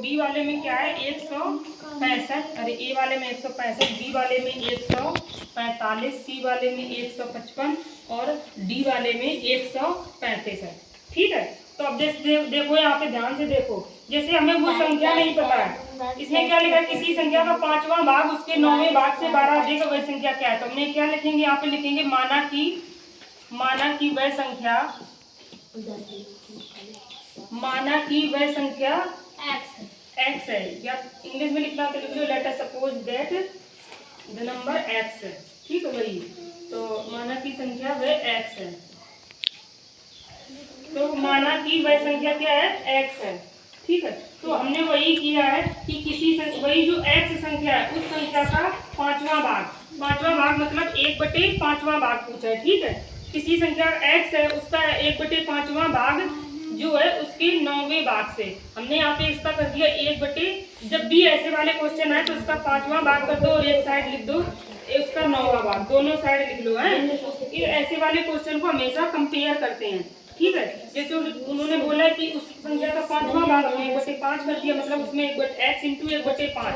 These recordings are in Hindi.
बी वाले में क्या है 165, अरे ए वाले में 165, बी वाले में 145, सी वाले में 155 और डी वाले में 135 है। ठीक है, तो अब देखो यहाँ पे ध्यान से देखो, जैसे हमें वो संख्या नहीं पता है, इसमें क्या लिखा है किसी संख्या का 5वां भाग उसके 9वें भाग से 12 अधिक वह संख्या क्या है। तो हमने क्या लिखेंगे यहाँ पे, लिखेंगे माना कि वह संख्या x है, या इंग्लिश में लिखना तो लिख लो let us suppose that the number x है। ठीक है वही, तो माना की संख्या वह x है, तो माना कि वह संख्या क्या है x है। ठीक है, तो हमने वही किया है कि वही जो x संख्या है उस संख्या का 5वां भाग मतलब 1/5वां भाग पूछा है। ठीक है, किसी संख्या x है उसका 1/5वां भाग जो है उसके 9वें भाग से, हमने यहाँ पे इसका कर दिया 1/, जब भी ऐसे वाले क्वेश्चन है तो उसका 5वां भाग कर दो और एक साइड लिख दो उसका 9वां भाग, दोनों साइड लिख लो है। ऐसे वाले क्वेश्चन को हमेशा कंपेयर करते हैं। ठीक है, जैसे उन्होंने बोला कि उस संख्या का 5वां भाग हमने 1/5 कर दिया, मतलब उसमें x इंटू 1/5,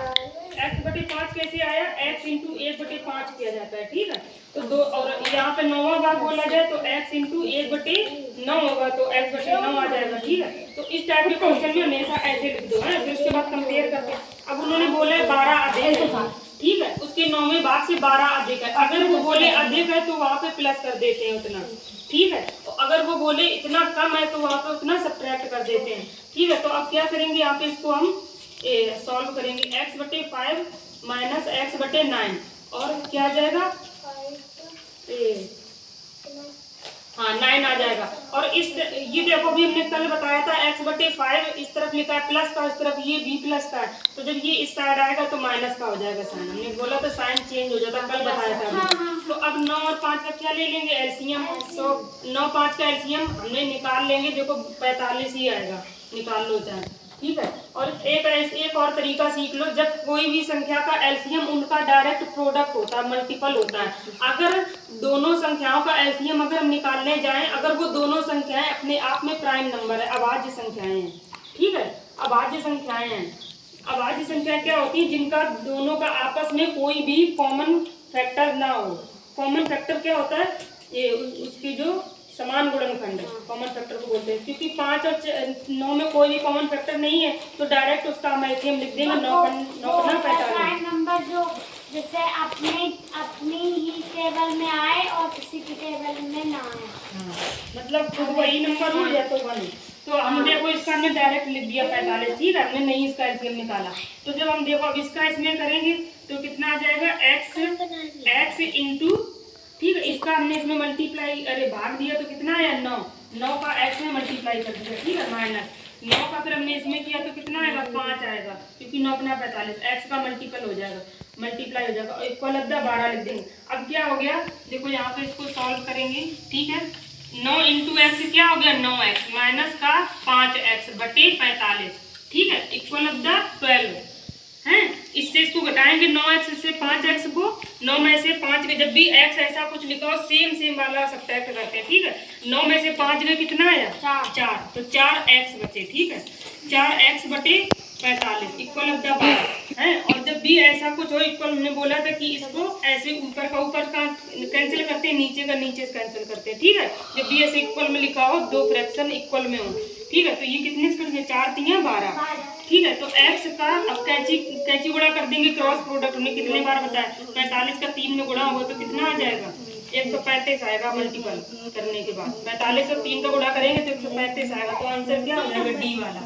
x/5 कैसे आया, x इंटू 1/5 किया जाता है। ठीक है, तो दो, और यहाँ पे 9वां भाग बोला जाए तो x इंटू 1/9 होगा, तो x/9 आ जाएगा। ठीक है, तो इस टाइप के क्वेश्चन में हमेशा ऐसे लिख दो है, फिर उसके बाद कंपेयर करके। अब उन्होंने बोला 12 अधिक है, ठीक है, उसके 9वें भाग से 12 अधिक है, अगर वो बोले अधिक है तो वहाँ पे प्लस कर देते हैं उतना। ठीक है, तो अगर वो बोले इतना कम है तो वहाँ पे उतना सब्ट्रैक्ट कर देते हैं। ठीक है, तो अब क्या करेंगे यहाँ पे, इसको हम सॉल्व करेंगे, x/5 माइनस x/9 और क्या आ जाएगा, हाँ 9 आ जाएगा। और इस ये देखो भी हमने कल बताया था x/5 इस तरफ लिखा है प्लस का, इस तरफ ये भी प्लस का है, तो जब ये इस साइड आएगा तो माइनस का हो जाएगा साइन, हमने बोला तो साइन चेंज हो जाता, कल बताया था। तो अब 9 और 5 का क्या ले लेंगे, एलसीएम, तो 9 5 का एलसीएम हमने निकाल लेंगे, देखो 45 ही आएगा, निकाल लो चाहे। ठीक है, और एक और तरीका सीख लो, जब कोई भी संख्या का एलसीएम उनका डायरेक्ट प्रोडक्ट होता है, मल्टीपल होता है, अगर दोनों संख्याओं का एलसीएम अगर हम निकालने जाएं, अगर वो दोनों संख्याएं अपने आप में प्राइम नंबर है, अभाज्य संख्याएं हैं। ठीक है, अभाज्य संख्याएं हैं, अभाज्य संख्या क्या होती है, जिनका दोनों का आपस में कोई भी कॉमन फैक्टर ना हो। कॉमन फैक्टर क्या होता है, ये उसकी जो समान गुणनखंड, कॉमन फैक्टर को बोलते हैं, क्योंकि 5 और 9 में कोई भी कॉमन फैक्टर नहीं है, तो डायरेक्ट उसका हम एलसीएम लिख देंगे 9 नंबर जो जैसे अपनी ही टेबल में आए और किसी की टेबल में ना आए, मतलब खुद वही नंबर हो या तो 1, तो हम देखो इसका हमने डायरेक्ट लिख दिया 45। ठीक है, हमने नहीं इसका एलसीएम निकाला, तो जब हम देखो अब इसका इसमें करेंगे तो कितना आ जाएगा, x इंटू, ठीक है, इसका हमने इसमें मल्टीप्लाई, अरे भाग दिया तो कितना आया 9 का x में मल्टीप्लाई कर दिया। ठीक है, माइनस 9 का फिर हमने इसमें किया तो कितना आएगा 5 आएगा, क्योंकि 9 × 45 x का मल्टीपल हो जाएगा, मल्टीप्लाई हो जाएगा, इक्वल 12 लिख देंगे। अब क्या हो गया, देखो यहाँ पे इसको सॉल्व करेंगे। ठीक है, 9 इंटू x क्या हो गया 9x माइनस का 5x/45। ठीक है, इक्वल 12 है, इससे इसको घटाएंगे 9x से 5x को, 9 में से 5 के, जब भी x ऐसा कुछ लिखा हो सेम वाला सब्ट्रैक्ट करते हैं। ठीक है, 9 में से 5 के कितना आया 4, तो 4x बचे। ठीक है, 4x/45 इक्वल 12 है, और जब भी ऐसा कुछ हो इक्वल, हमने बोला था कि इसको ऐसे ऊपर का कैंसिल करते हैं, नीचे का नीचे कैंसिल करते हैं। ठीक है, जब भी ऐसे इक्वल में लिखा हो, दो फ्रैक्शन इक्वल में हो। ठीक है, तो ये कितने से करेंगे 4 3 12। ठीक है, तो x का अब कैंची गुणा कर देंगे, क्रॉस प्रोडक्ट हमने कितने बार बताया, 45 का 3 में गुणा होगा तो कितना आ जाएगा 135 आएगा, मल्टीपल करने के बाद 45 और 3 का गुणा करेंगे तो 135 आएगा, तो आंसर क्या हो जाएगा डी वाला।